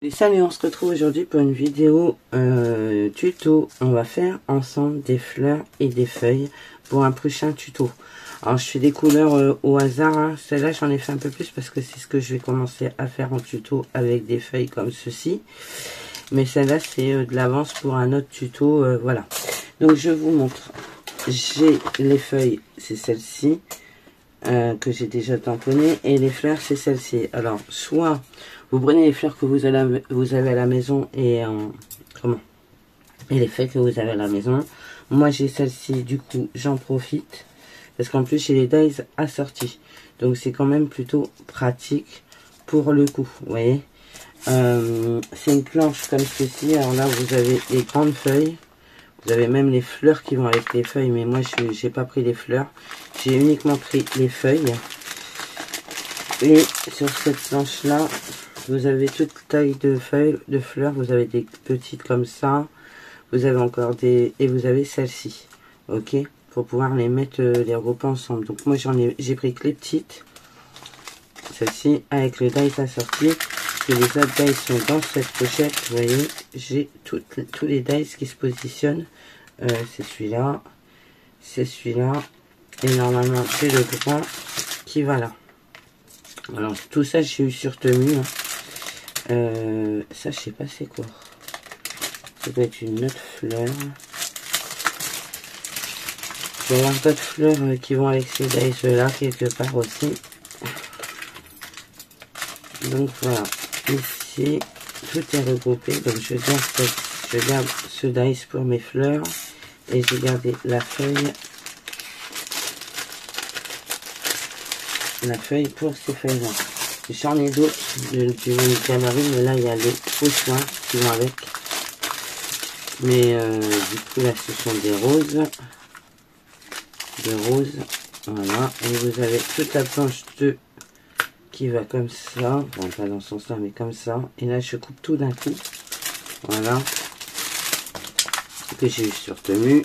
Et salut, on se retrouve aujourd'hui pour une vidéo tuto. On va faire ensemble des fleurs et des feuilles pour un prochain tuto. Alors je fais des couleurs au hasard, hein. Celle-là j'en ai fait un peu plus parce que c'est ce que je vais commencer à faire en tuto avec des feuilles comme ceci. Mais celle-là c'est de l'avance pour un autre tuto, voilà. Donc je vous montre. J'ai les feuilles, c'est celle-ci. Que j'ai déjà tamponné, et les fleurs c'est celle-ci. Alors soit vous prenez les fleurs que vous avez à la maison et et les feuilles que vous avez à la maison. Moi j'ai celle-ci, du coup j'en profite parce qu'en plus j'ai les dies assortis, donc c'est quand même plutôt pratique pour le coup, vous voyez. C'est une planche comme ceci. Alors là vous avez les grandes feuilles. Vous avez même les fleurs qui vont avec les feuilles, mais moi je n'ai pas pris les fleurs. J'ai uniquement pris les feuilles. Et sur cette planche là, vous avez toute taille de feuilles, de fleurs. Vous avez des petites comme ça. Vous avez encore des... Et vous avez celle-ci. Ok, pour pouvoir les mettre, les regrouper ensemble. Donc moi j'ai pris que les petites. Celle-ci avec le dies assorti. Et les autres dies sont dans cette pochette. Vous voyez, j'ai tous les dies qui se positionnent. C'est celui-là, c'est celui-là, et normalement c'est le grand qui va là. Alors tout ça j'ai eu sur tenue, hein. Ça je sais pas c'est quoi. Ça doit être une autre fleur. Je vais avoir d'autres fleurs qui vont avec ces dies là quelque part aussi. Donc voilà, ici tout est regroupé. Donc je garde ce dice pour mes fleurs. Et j'ai gardé la feuille pour ces feuilles-là. J'en ai d'autres du même canarie, mais là il y a les pochoirs qui vont avec. Mais du coup là ce sont des roses. Voilà. Et vous avez toute la planche qui va comme ça. Bon, pas dans ce sens-là, mais comme ça. Et là je coupe tout d'un coup. Voilà. Que j'ai eu sur tenue.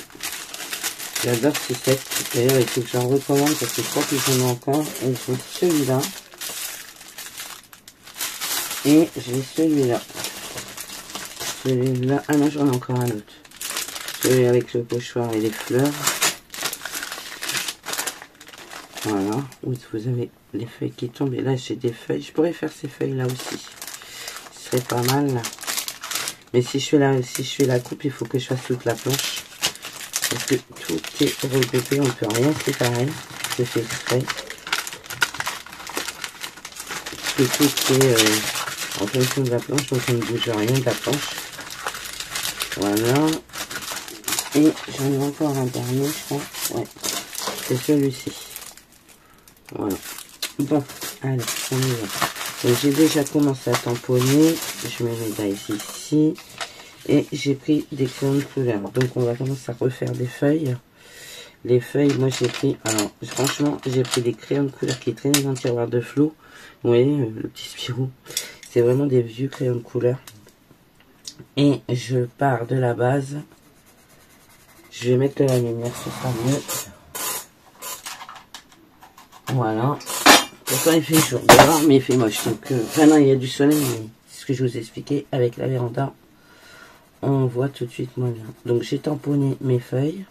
J'adore ces sets. D'ailleurs, il faut que j'en recommande parce que je crois que j'en ai encore. Et j'ai celui-là. Et j'ai celui-là. Celui-là. Ah non, j'en ai encore un autre. Celui avec le pochoir et les fleurs. Voilà. Vous avez les feuilles qui tombent. Et là, j'ai des feuilles. Je pourrais faire ces feuilles-là aussi. Ce serait pas mal. Là. Mais si je fais la coupe, il faut que je fasse toute la planche. Parce que tout est regroupé, on ne peut rien séparer. Je fais exprès. Parce que tout est en fonction de la planche, donc on ne bouge rien de la planche. Voilà. Et j'en ai encore un dernier, je crois. Ouais. C'est celui-ci. Voilà. Bon, allez, on y va. J'ai déjà commencé à tamponner. Je mets mes dies ici. Et j'ai pris des crayons de couleur. Donc on va commencer à refaire des feuilles. Les feuilles, moi j'ai pris, alors franchement, j'ai pris des crayons de couleur qui traînaient dans le tiroir de Flo. Vous voyez, le petit Spirou. C'est vraiment des vieux crayons de couleur. Et je pars de la base. Je vais mettre de la lumière, ce sera mieux. Voilà. Pourtant il fait jour dehors, mais il fait moche. Donc maintenant il y a du soleil, mais c'est ce que je vous ai expliqué avec la véranda. On voit tout de suite moins bien. Donc j'ai tamponné mes feuilles.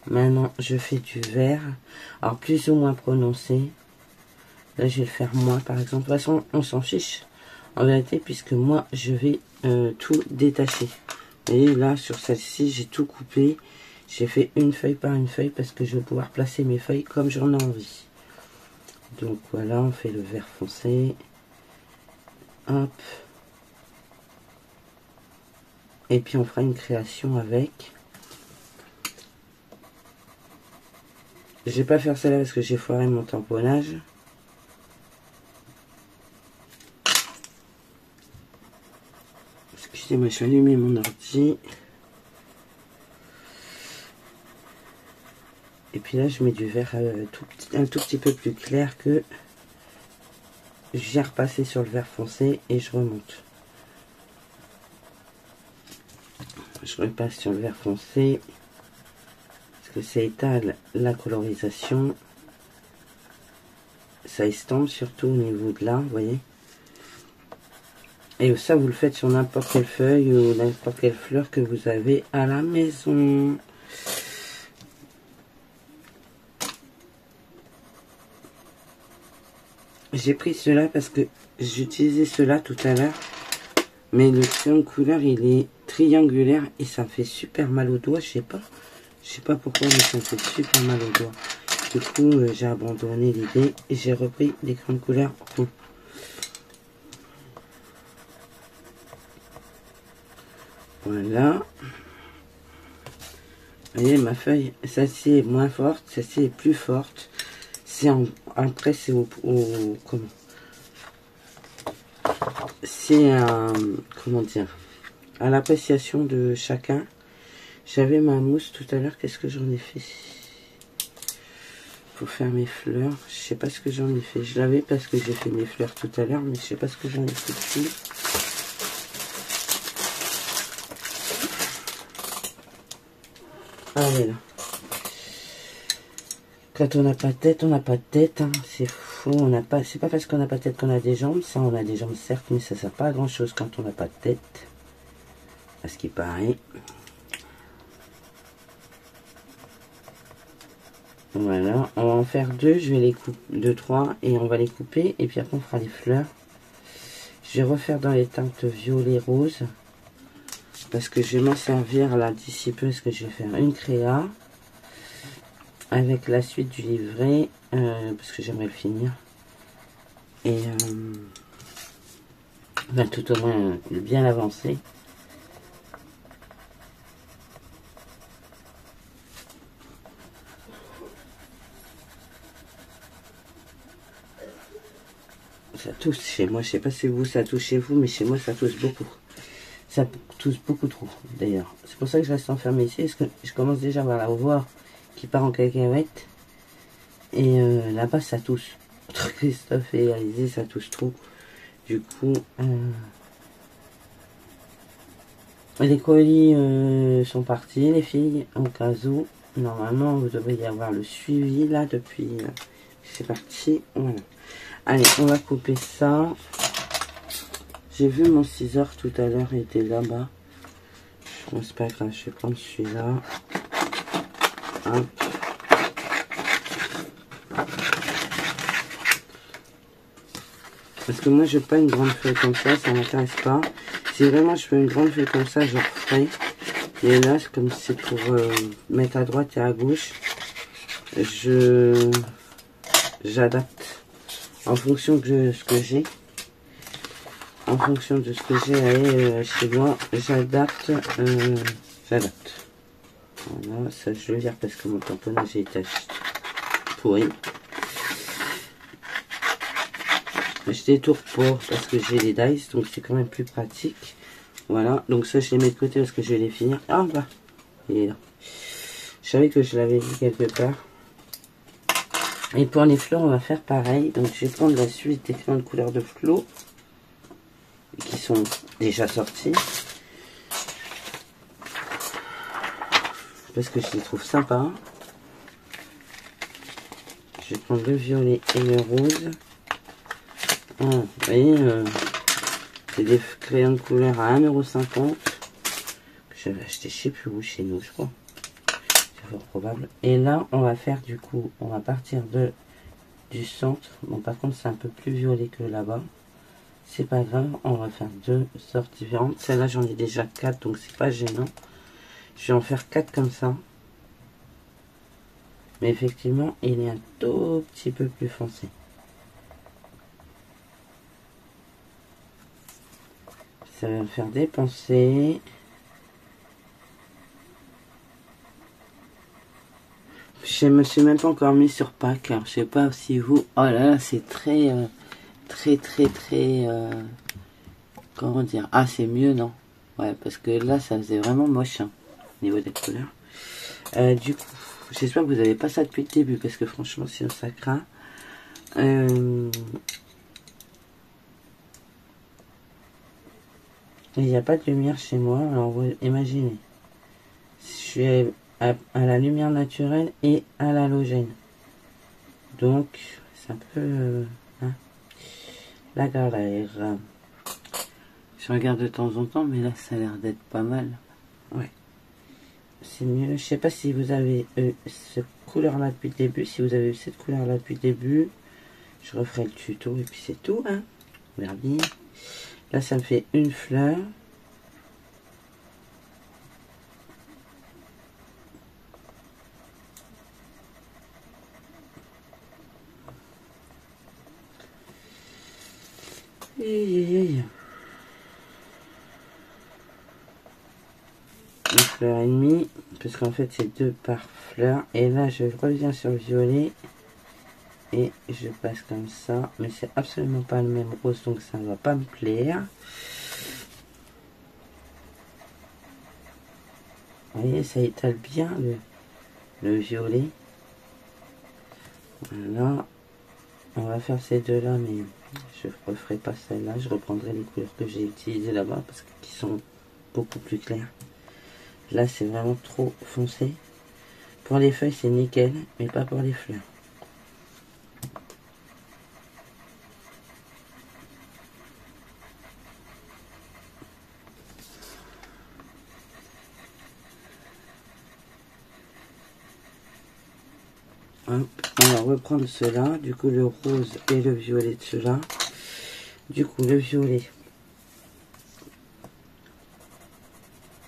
Maintenant je fais du vert. Alors plus ou moins prononcé. Là je vais le faire moi par exemple. De toute façon on s'en fiche en vérité, puisque moi je vais tout détacher. Vous voyez là sur celle-ci j'ai tout coupé. J'ai fait une feuille par une feuille parce que je vais pouvoir placer mes feuilles comme j'en ai envie. Donc voilà, on fait le vert foncé. Hop. Et puis on fera une création avec. Je vais pas faire celle-là parce que j'ai foiré mon tamponnage. Excusez-moi, je vais allumer mon ordi. Et puis là, je mets du vert un tout petit peu plus clair que je viens repasser sur le vert foncé et je remonte. Je repasse sur le vert foncé. Parce que ça étale la colorisation. Ça estompe surtout au niveau de là, vous voyez. Et ça, vous le faites sur n'importe quelle feuille ou n'importe quelle fleur que vous avez à la maison. J'ai pris cela parce que j'utilisais cela tout à l'heure. Mais le crayon de couleur, il est triangulaire et ça me fait super mal aux doigts. Je sais pas pourquoi, mais ça me fait super mal aux doigts. Du coup, j'ai abandonné l'idée et j'ai repris des crayons de couleur ronds. Voilà. Vous voyez, ma feuille, celle-ci est moins forte, celle-ci est plus forte. Après, c'est comment? C'est comment dire, à l'appréciation de chacun. J'avais ma mousse tout à l'heure, qu'est-ce que j'en ai fait pour faire mes fleurs? Je sais pas ce que j'en ai fait. Je l'avais parce que j'ai fait mes fleurs tout à l'heure, mais je sais pas ce que j'en ai fait dessus. Allez là. Quand on n'a pas de tête, on n'a pas de tête. Hein. C'est faux. C'est pas parce qu'on n'a pas de tête qu'on a des jambes. Ça, on a des jambes certes, mais ça sert pas à grand chose quand on n'a pas de tête. À ce qui paraît. Voilà. On va en faire deux. Je vais les couper, deux, trois, et on va les couper. Et puis après, on fera les fleurs. Je vais refaire dans les teintes violet rose. Parce que je vais m'en servir là d'ici peu. Parce que je vais faire une créa. Avec la suite du livret, parce que j'aimerais le finir. Et ben, tout au moins bien avancer. Ça touche chez moi, je sais pas si vous ça touche chez vous, mais chez moi ça touche beaucoup. Ça touche beaucoup trop d'ailleurs. C'est pour ça que je reste enfermée ici, parce que je commence déjà à voir la voir qui part en cacahuète. Et là-bas ça touche. Entre Christophe et Alizé, ça touche trop. Du coup, les colis sont partis, les filles, au cas où. Normalement, vous devez y avoir le suivi là depuis. C'est parti. Voilà. Allez, on va couper ça. J'ai vu mon scissor tout à l'heure, il était là-bas. Bon, c'est pas grave, je vais prendre celui-là. Hop. Parce que moi, je veux pas une grande feuille comme ça m'intéresse pas. Si vraiment je veux une grande feuille comme ça, je referai. Et là, comme c'est pour mettre à droite et à gauche, j'adapte en fonction de ce que j'ai. En fonction de ce que j'ai chez moi, j'adapte. Voilà, ça je veux dire parce que mon tamponnage est pourri. Je détourne pas parce que j'ai les dice, donc c'est quand même plus pratique. Voilà, donc ça je les mets de côté parce que je vais les finir. Ah bah, il est là. Je savais que je l'avais vu quelque part. Et pour les fleurs, on va faire pareil. Donc je vais prendre la suite des crayons de couleur de flot qui sont déjà sortis. Parce que je les trouve sympas. Je vais prendre le violet et le rose. Ah, vous voyez, c'est des crayons de couleur à 1,50 € que j'avais acheté je sais plus où, chez nous je crois. C'est fort probable. Et là on va faire du coup, on va partir du centre. Bon par contre c'est un peu plus violet que là-bas. C'est pas grave, on va faire deux sortes différentes. Celle-là j'en ai déjà 4 donc c'est pas gênant. Je vais en faire 4 comme ça. Mais effectivement il est un tout petit peu plus foncé. Ça va me faire dépenser. Je me suis même pas encore mis sur pack. Je sais pas si vous. Oh là là, c'est très, comment dire. Ah, c'est mieux, non? Ouais, parce que là, ça faisait vraiment moche, hein, au niveau des couleurs. Du coup, j'espère que vous n'avez pas ça depuis le début, parce que franchement, sinon ça craint. Il n'y a pas de lumière chez moi, alors vous imaginez. Je suis à la lumière naturelle et à l'halogène. Donc, c'est un peu hein, la galère. Je regarde de temps en temps, mais là, ça a l'air d'être pas mal. Ouais. C'est mieux. Je sais pas si vous avez cette couleur-là depuis le début. Si vous avez eu cette couleur-là depuis le début, je referai le tuto et puis c'est tout, hein. Regardez. Là, ça me fait une fleur. Une fleur et demie, parce qu'en fait c'est 2 par fleur. Et là je reviens sur le violet et je passe comme ça, mais c'est absolument pas le même rose, donc ça ne va pas me plaire. Vous voyez, ça étale bien le violet. Voilà, on va faire ces deux là, mais je ne referai pas celle-là. Je reprendrai les couleurs que j'ai utilisées là-bas parce qu'ils sont beaucoup plus clairs. Là c'est vraiment trop foncé. Pour les feuilles c'est nickel, mais pas pour les fleurs. Hop, on va reprendre cela, du coup le rose et le violet de cela. Du coup le violet,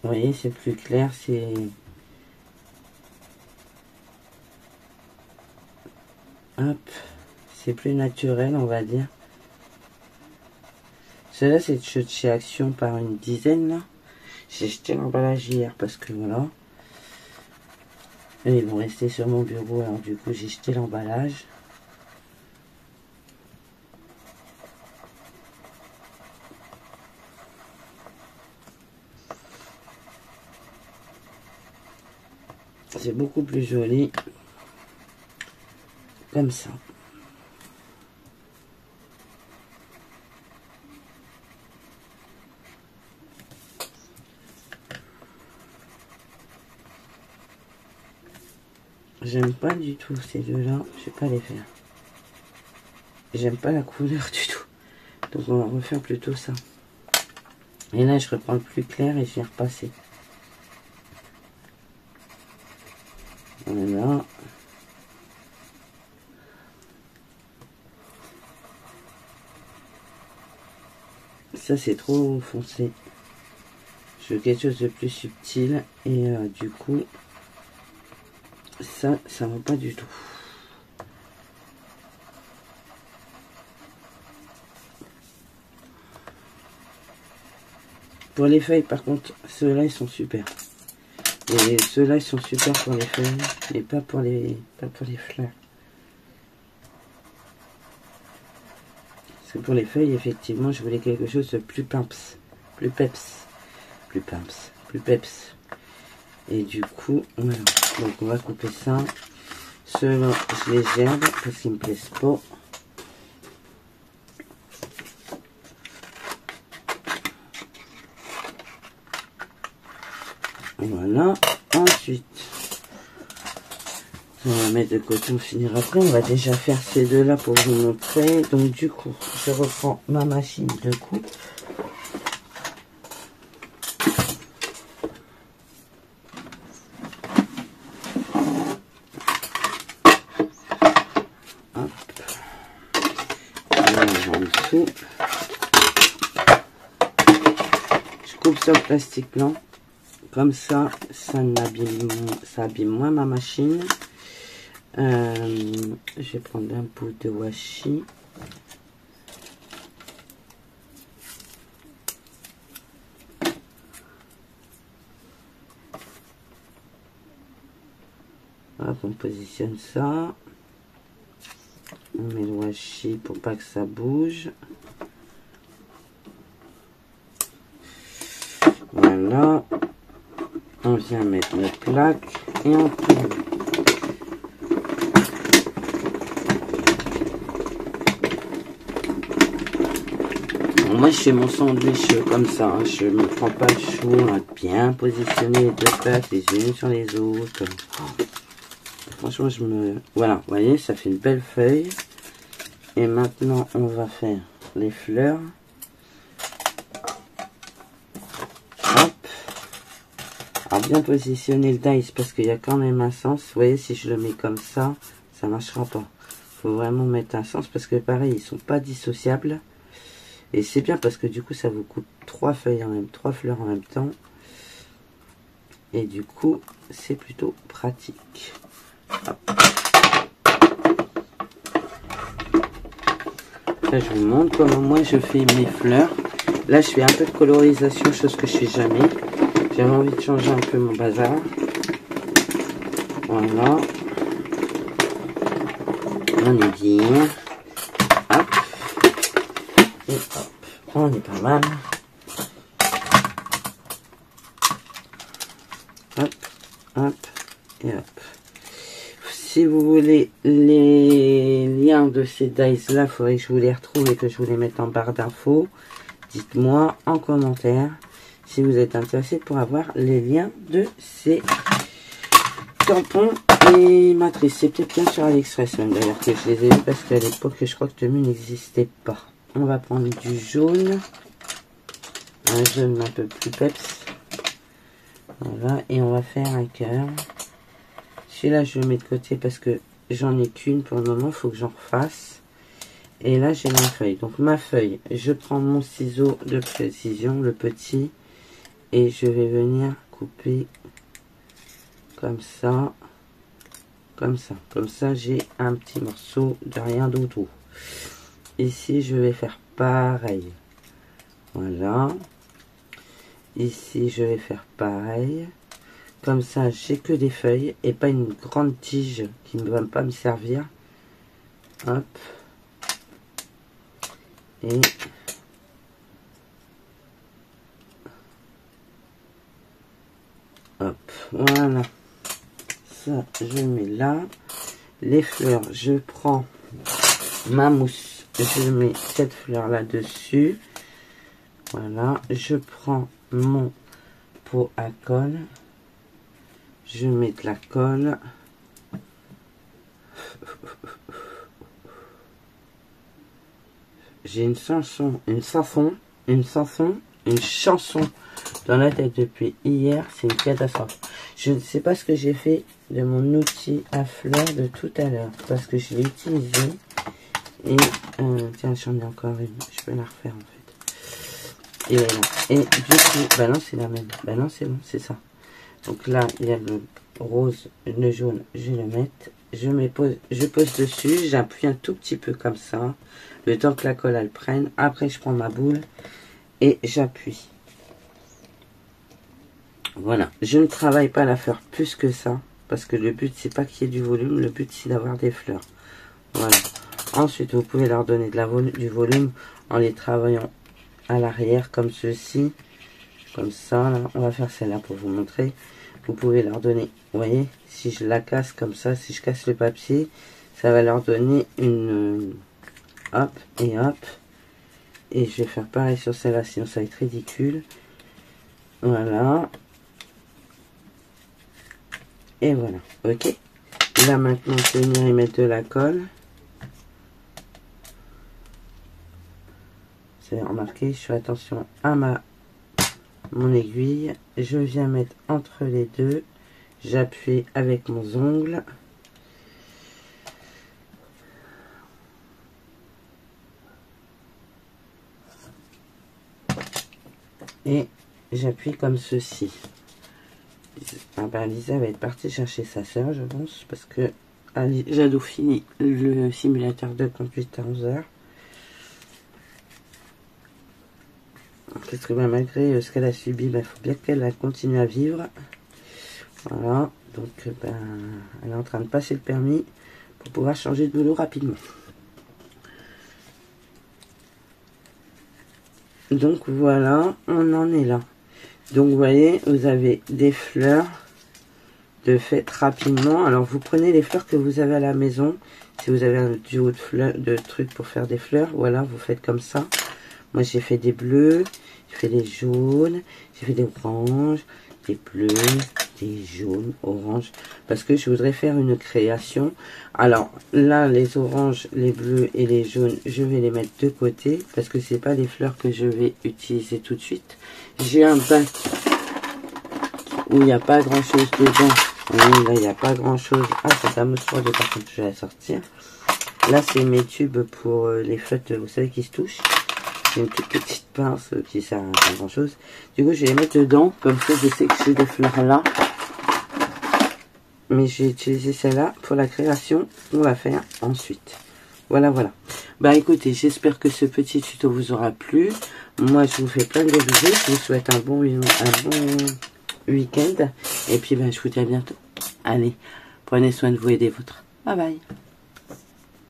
vous voyez c'est plus clair, c'est... Hop, c'est plus naturel on va dire. Cela c'est de chez Action par une dizaine là. J'ai jeté l'emballage hier parce que voilà. Et ils vont rester sur mon bureau, alors du coup j'ai jeté l'emballage. C'est beaucoup plus joli comme ça. J'aime pas du tout ces deux-là, je vais pas les faire. J'aime pas la couleur du tout. Donc on va refaire plutôt ça. Et là je reprends le plus clair et je vais repasser. Voilà. Ça c'est trop foncé. Je veux quelque chose de plus subtil et du coup ça va pas du tout. Pour les feuilles par contre, ceux-là ils sont super. Et ceux-là ils sont super pour les feuilles, mais pas pour les fleurs. Parce que pour les feuilles, effectivement, je voulais quelque chose de plus peps. Plus peps. Plus peps. Plus peps. Et du coup, voilà. Donc on va couper ça. Ceux-là, je les gerbe parce qu'ils me plaisent pas. Voilà. Ensuite, on va mettre de côté, on finira après. On va déjà faire ces deux-là pour vous montrer. Donc du coup, je reprends ma machine de coupe. Je coupe sur le plastique blanc, comme ça, ça abîme moins ma machine. Je vais prendre un bout de washi. Hop, on positionne ça. On met le washi pour pas que ça bouge. Voilà. On vient mettre nos plaques et on tourne. Bon, moi je fais mon sandwich comme ça, hein. Je me prends pas le chou à bien positionner les deux plaques les unes sur les autres. Franchement voilà, vous voyez, ça fait une belle feuille. Et maintenant on va faire les fleurs. Alors bien positionner le dice parce qu'il y a quand même un sens. Vous voyez, si je le mets comme ça marchera pas. Faut vraiment mettre un sens parce que pareil, ils sont pas dissociables. Et c'est bien parce que du coup, ça vous coupe 3 fleurs en même temps. Et du coup, c'est plutôt pratique. Hop. Là, je vous montre comment moi je fais mes fleurs. Là, je fais un peu de colorisation, chose que je fais jamais. J'avais envie de changer un peu mon bazar. Voilà. On est bien. Hop. Et hop. On est pas mal. Hop. Hop. Et hop. Si vous voulez les liens de ces dice là, il faudrait que je vous les retrouve et que je vous les mette en barre d'infos. Dites-moi en commentaire si vous êtes intéressé pour avoir les liens de ces tampons et matrices. C'est peut-être bien sur AliExpress même d'ailleurs que je les ai vus parce qu'à l'époque je crois que Temu n'existait pas. On va prendre du jaune. Un jaune un peu plus peps. Voilà, et on va faire un cœur. Celui-là, je le mets de côté parce que j'en ai qu'une pour le moment. Il faut que j'en refasse. Et là, j'ai ma feuille. Donc, ma feuille, je prends mon ciseau de précision, le petit. Et je vais venir couper comme ça. Comme ça. Comme ça, j'ai un petit morceau de rien d'autre. Ici, je vais faire pareil. Voilà. Ici, je vais faire pareil. Comme ça, j'ai que des feuilles et pas une grande tige qui ne va pas me servir. Hop. Et hop. Voilà. Ça, je mets là. Les fleurs, je prends ma mousse. Je mets cette fleur là-dessus. Voilà. Je prends mon pot à colle. Je mets de la colle. J'ai une chanson dans la tête depuis hier. C'est une catastrophe. Je ne sais pas ce que j'ai fait de mon outil à fleurs de tout à l'heure. Parce que je l'ai utilisé. Et tiens, j'en ai encore une. Je peux la refaire en fait. Et du coup, bah non, c'est la même. Bah non, c'est bon, c'est ça. Donc là, il y a le rose, le jaune, je vais le mettre. Je pose dessus, j'appuie un tout petit peu comme ça. Le temps que la colle, elle prenne. Après, je prends ma boule et j'appuie. Voilà. Je ne travaille pas la fleur plus que ça. Parce que le but, c'est pas qu'il y ait du volume. Le but, c'est d'avoir des fleurs. Voilà. Ensuite, vous pouvez leur donner du volume en les travaillant à l'arrière comme ceci. Comme ça, là. On va faire celle-là pour vous montrer. Vous pouvez leur donner, vous voyez, si je la casse comme ça, si je casse le papier, ça va leur donner une hop et hop. Et je vais faire pareil sur celle-là, sinon ça va être ridicule. Voilà. Et voilà, ok. Là maintenant, je vais venir y mettre de la colle. Vous avez remarqué, je fais attention à mon aiguille, je viens mettre entre les deux, j'appuie avec mon ongle et j'appuie comme ceci. Ah ben, Lisa va être partie chercher sa soeur, je pense, parce que Jadot finit le simulateur de conduite à 11 h. Parce que ben, malgré ce qu'elle a subi, il faut bien qu'elle continue à vivre. Voilà, donc ben, elle est en train de passer le permis pour pouvoir changer de boulot rapidement. Donc voilà, on en est là. Donc vous voyez, vous avez des fleurs de faites rapidement. Alors vous prenez les fleurs que vous avez à la maison. Si vous avez un duo de fleurs, de trucs pour faire des fleurs, voilà, vous faites comme ça. Moi j'ai fait des bleus, j'ai fait des jaunes, j'ai fait des oranges, des bleus, des jaunes, oranges, parce que je voudrais faire une création. Alors là, les oranges, les bleus et les jaunes, je vais les mettre de côté, parce que c'est pas des fleurs que je vais utiliser tout de suite. J'ai un bac où il n'y a pas grand chose dedans. Oui, là, il n'y a pas grand chose. Ah, c'est ta mousse froide, par contre, je vais la sortir. Là, c'est mes tubes pour les flottes, vous savez, qui se touchent. C'est une toute petite pince qui sert à pas grand chose. Du coup, je vais les mettre dedans. Comme ça, je sais que j'ai des fleurs là. Mais j'ai utilisé celle-là pour la création. On va faire ensuite. Voilà, voilà. Bah écoutez, j'espère que ce petit tuto vous aura plu. Moi, je vous fais plein de bisous. Je vous souhaite un bon week-end. Et puis, ben, je vous dis à bientôt. Allez, prenez soin de vous et des vôtres. Bye bye.